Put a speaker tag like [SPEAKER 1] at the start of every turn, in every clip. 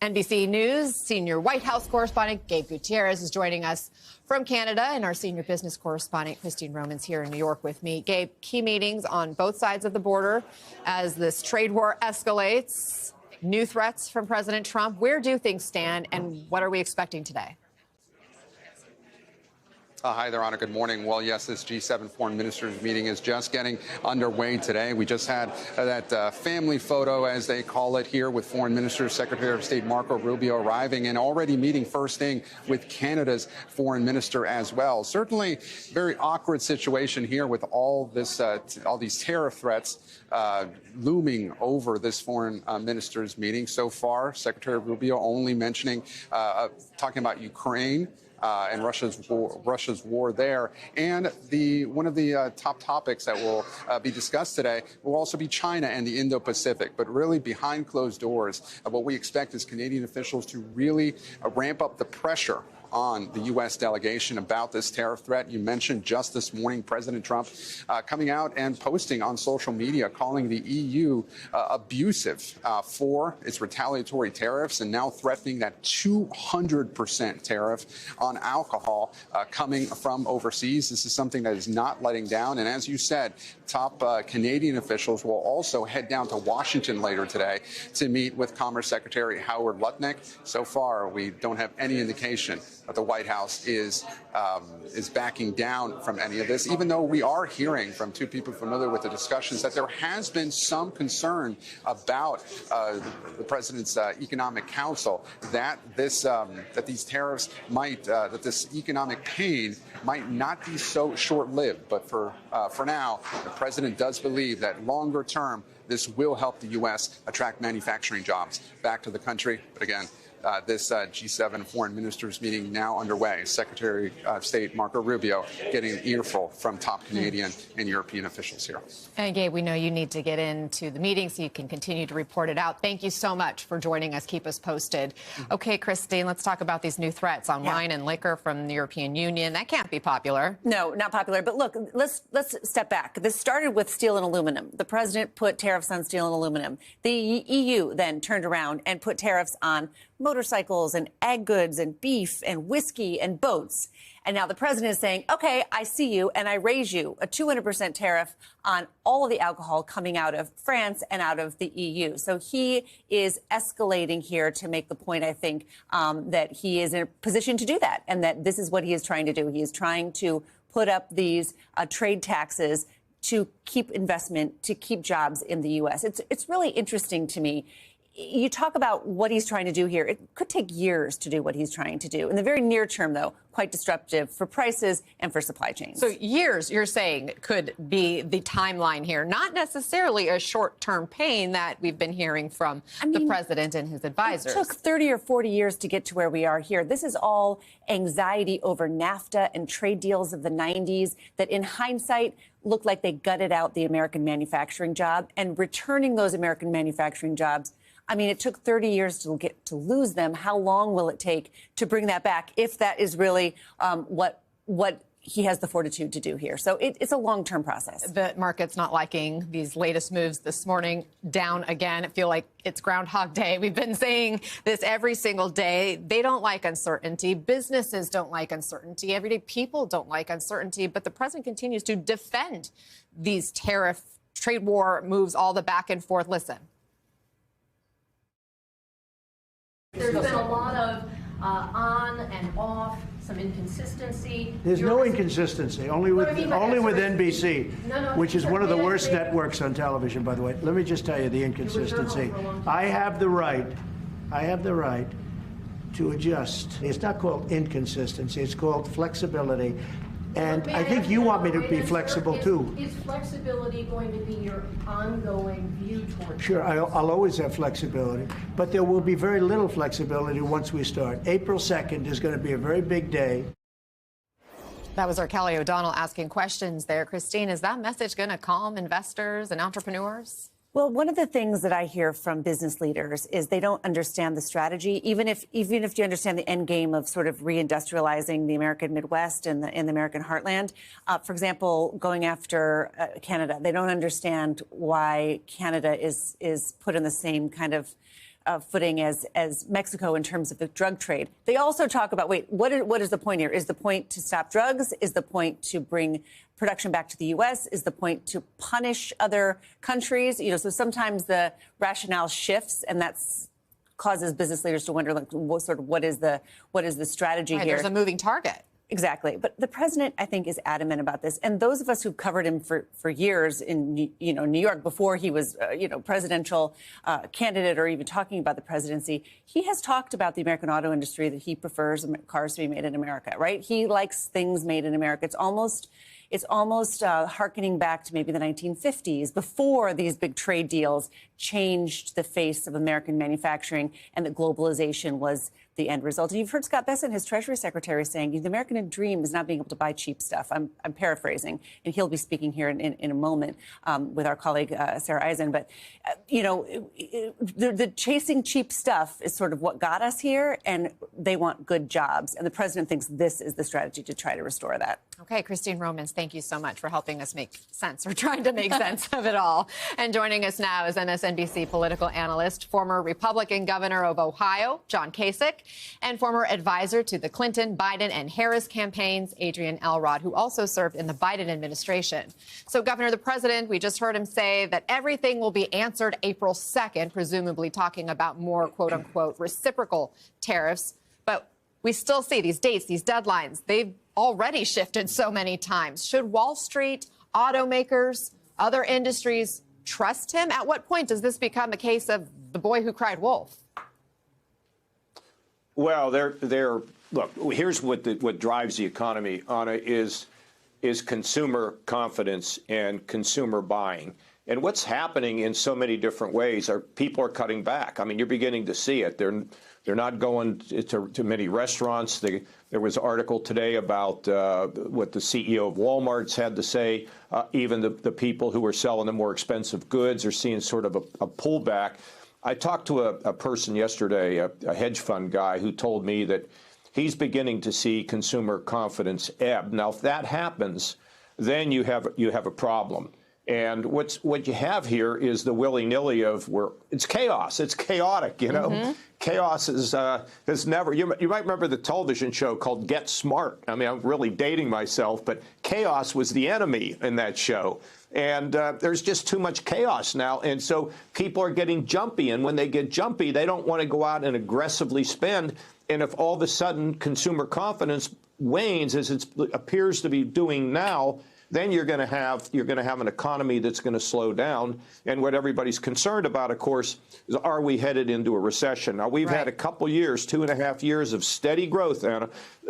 [SPEAKER 1] NBC News senior White House correspondent Gabe Gutierrez is joining us from Canada, and our senior business correspondent Christine Roman's here in New York with me. Gabe, key meetings on both sides of the border as this trade war escalates. New threats from President Trump. Where do things stand, and what are we expecting today?
[SPEAKER 2] Hi there, Anna. Good morning. Well, yes, this G7 foreign ministers meeting is just getting underway today. We just had that family photo, as they call it, here with foreign ministers, Secretary of State Marco Rubio arriving and already meeting first thing with Canada's foreign minister as well. Certainly very awkward situation here with all this, all these tariff threats looming over this foreign ministers meeting. So far, Secretary Rubio only mentioning, talking about Ukraine. And Russia's war there. And one of the top topics that will be discussed today will also be China and the Indo-Pacific. But really behind closed doors, what we expect is Canadian officials to really ramp up the pressure on the U.S. delegation about this tariff threat. You mentioned just this morning President Trump coming out and posting on social media, calling the EU abusive for its retaliatory tariffs, and now threatening that 200% tariff on alcohol coming from overseas. This is something that is not letting down. And as you said, top Canadian officials will also head down to Washington later today to meet with Commerce Secretary Howard Lutnick. So far, we don't have any indication that the White House is backing down from any of this, even though we are hearing from two people familiar with the discussions that there has been some concern about the president's economic council that that these tariffs might that this economic pain might not be so short-lived. But for now, the president does believe that longer term this will help the U.S. attract manufacturing jobs back to the country. But again, this G7 foreign ministers meeting now underway. Secretary of State Marco Rubio getting an earful from top Canadian and European officials here.
[SPEAKER 1] And Gabe, we know you need to get into the meeting so you can continue to report it out. Thank you so much for joining us. Keep us posted. Okay, Christine, let's talk about these new threats on wine and liquor from the European Union. That can't be popular.
[SPEAKER 3] No, not popular. But look, let's step back. This started with steel and aluminum. The president put tariffs on steel and aluminum. The EU then turned around and put tariffs on motorcycles and ag goods and beef and whiskey and boats. And now the president is saying, OK, I see you and I raise you a 200% tariff on all of the alcohol coming out of France and out of the EU. So he is escalating here to make the point, I think, that he is in a position to do that and that this is what he is trying to do. He is trying to put up these trade taxes to keep investment, to keep jobs in the U.S. It's really interesting to me. You talk about what he's trying to do here. It could take years to do what he's trying to do. In the very near term, though, quite disruptive for prices and for supply chains.
[SPEAKER 1] So years, you're saying, could be the timeline here, not necessarily a short-term pain that we've been hearing from the president and his advisors.
[SPEAKER 3] It took 30 or 40 years to get to where we are here. This is all anxiety over NAFTA and trade deals of the 90s that, in hindsight, looked like they gutted out the American manufacturing job, and returning those American manufacturing jobs. I mean, it took 30 years to lose them. How long will it take to bring that back, if that is really what he has the fortitude to do here? So it's a long-term process.
[SPEAKER 1] The market's not liking these latest moves this morning, down again. I feel like it's Groundhog Day. We've been saying this every single day. They don't like uncertainty. Businesses don't like uncertainty. Everyday people don't like uncertainty. But the president continues to defend these tariff, trade war moves, all the back and forth. Listen.
[SPEAKER 4] There's been a lot of on and off, some inconsistency.
[SPEAKER 5] There's no inconsistency, only with NBC, which is one of the worst networks on television, by the way. Let me just tell you the inconsistency. I have the right to adjust. It's not called inconsistency, it's called flexibility. And I think you want me to be flexible, too.
[SPEAKER 4] Is flexibility going to be your ongoing view towards?
[SPEAKER 5] Sure, I'll always have flexibility. But there will be very little flexibility once we start. April 2nd is going to be a very big day.
[SPEAKER 1] That was our Kelly O'Donnell asking questions there. Christine, is that message going to calm investors and entrepreneurs?
[SPEAKER 3] Well, one of the things that I hear from business leaders is they don't understand the strategy, even if you understand the end game of sort of reindustrializing the American Midwest and the American heartland. For example, going after Canada, they don't understand why Canada is put in the same kind of footing as Mexico in terms of the drug trade. They also talk about, wait, what is the point here? Is the point to stop drugs? Is the point to bring production back to the U.S.? Is the point to punish other countries? So sometimes the rationale shifts, and that's causes business leaders to wonder, like, what is the strategy here?
[SPEAKER 1] There's a moving target.
[SPEAKER 3] Exactly. But the president, I think, is adamant about this. And those of us who've covered him for years in, New York before he was, presidential candidate or even talking about the presidency, he has talked about the American auto industry, that he prefers cars to be made in America, right? He likes things made in America. It's almost hearkening back to maybe the 1950s, before these big trade deals changed the face of American manufacturing and that globalization was the end result. And you've heard Scott Bessent, his Treasury Secretary, saying the American dream is not being able to buy cheap stuff. I'm paraphrasing, and he'll be speaking here in a moment with our colleague Sarah Eisen. But, the chasing cheap stuff is sort of what got us here, and they want good jobs. And the president thinks this is the strategy to try to restore that.
[SPEAKER 1] Okay, Christine Romans, thank you so much for helping us make sense, or trying to make sense of it all. And joining us now is MSNBC political analyst, former Republican governor of Ohio, John Kasich, and former advisor to the Clinton, Biden, and Harris campaigns, Adrian Elrod, who also served in the Biden administration. So, Governor, the president, we just heard him say that everything will be answered April 2nd, presumably talking about more, quote unquote, reciprocal tariffs. But we still see these dates, these deadlines. They've already shifted so many times. Should Wall Street, automakers, other industries trust him? At what point does this become a case of the boy who cried wolf?
[SPEAKER 6] Well, look, here's what drives the economy, Anna, is consumer confidence and consumer buying. And what's happening in so many different ways are people are cutting back. I mean, you're beginning to see it. They're not going to many restaurants. There was an article today about what the CEO of Walmart's had to say. Even the people who are selling the more expensive goods are seeing sort of a pullback. I talked to a person yesterday, a hedge fund guy, who told me that he's beginning to see consumer confidence ebb. Now, if that happens, then you have a problem. And what you have here is the willy-nilly of where it's chaos. It's chaotic, Mm-hmm. Chaos has never. You might remember the television show called Get Smart. I mean, I'm really dating myself, but chaos was the enemy in that show. And there's just too much chaos now. And so people are getting jumpy. And when they get jumpy, they don't want to go out and aggressively spend. And if all of a sudden consumer confidence wanes, as it appears to be doing now, then you're going to have an economy that's going to slow down. And what everybody's concerned about, of course, is, are we headed into a recession? Now, we've had a couple years, 2.5 years of steady growth, Anna,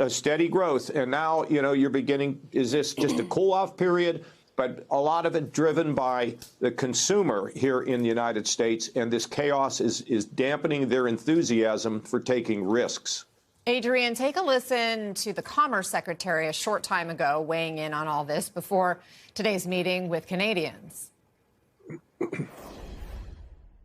[SPEAKER 6] steady growth. And now, you're beginning, is this just a cool-off period? But a lot of it driven by the consumer here in the United States. And this chaos is dampening their enthusiasm for taking risks.
[SPEAKER 1] Adrian, take a listen to the Commerce Secretary a short time ago weighing in on all this before today's meeting with Canadians.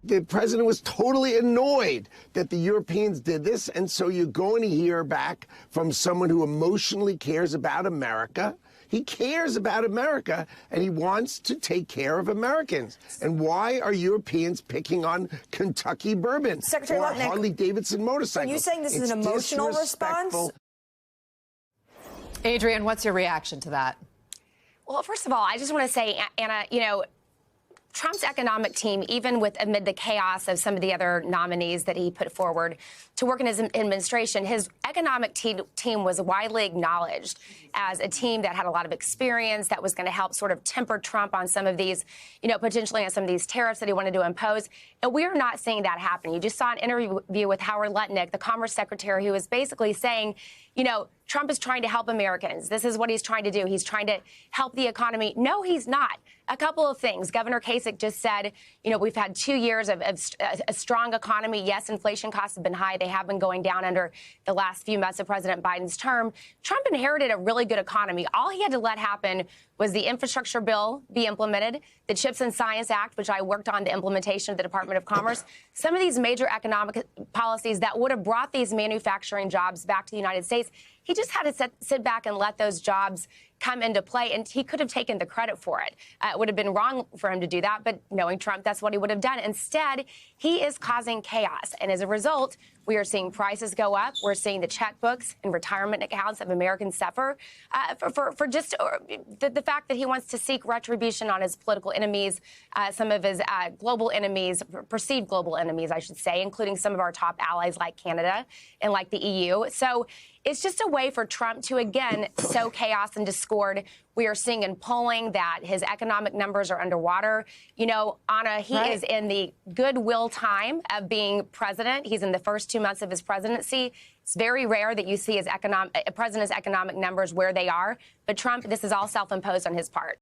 [SPEAKER 7] The president was totally annoyed that the Europeans did this. And so you're going to hear back from someone who emotionally cares about America. He cares about America, and he wants to take care of Americans. And why are Europeans picking on Kentucky bourbon
[SPEAKER 8] Secretary
[SPEAKER 7] or
[SPEAKER 8] Lutnick,
[SPEAKER 7] Harley-Davidson motorcycles?
[SPEAKER 8] Are you saying this is an emotional response?
[SPEAKER 1] Adrian, what's your reaction to that?
[SPEAKER 9] Well, first of all, I just want to say, Anna, Trump's economic team, even amid the chaos of some of the other nominees that he put forward to work in his administration, his economic team was widely acknowledged as a team that had a lot of experience, that was going to help sort of temper Trump on some of these, potentially on some of these tariffs that he wanted to impose. And we are not seeing that happen. You just saw an interview with Howard Lutnick, the Commerce Secretary, who was basically saying, Trump is trying to help Americans. This is what he's trying to do. He's trying to help the economy. No, he's not. A couple of things. Governor Kasich just said, we've had 2 years of a strong economy. Yes, inflation costs have been high. They have been going down under the last few months of President Biden's term. Trump inherited a really good economy. All he had to let happen was the infrastructure bill be implemented, the CHIPS and Science Act, which I worked on the implementation of the Department of Commerce, some of these major economic policies that would have brought these manufacturing jobs back to the United States. He just had to sit back and let those jobs come into play, and he could have taken the credit for it. It would have been wrong for him to do that, but knowing Trump, that's what he would have done. Instead, he is causing chaos, and as a result, we are seeing prices go up. We're seeing the checkbooks and retirement accounts of Americans suffer for just the fact that he wants to seek retribution on his political enemies, some of his global enemies, perceived global enemies, I should say, including some of our top allies like Canada and like the EU. So it's just a way for Trump to, again, sow chaos and discord. We are seeing in polling that his economic numbers are underwater. You know, Anna, he is in the goodwill time of being president. He's in the first 2 months of his presidency. It's very rare that you see his president's economic numbers where they are. But Trump, this is all self-imposed on his part.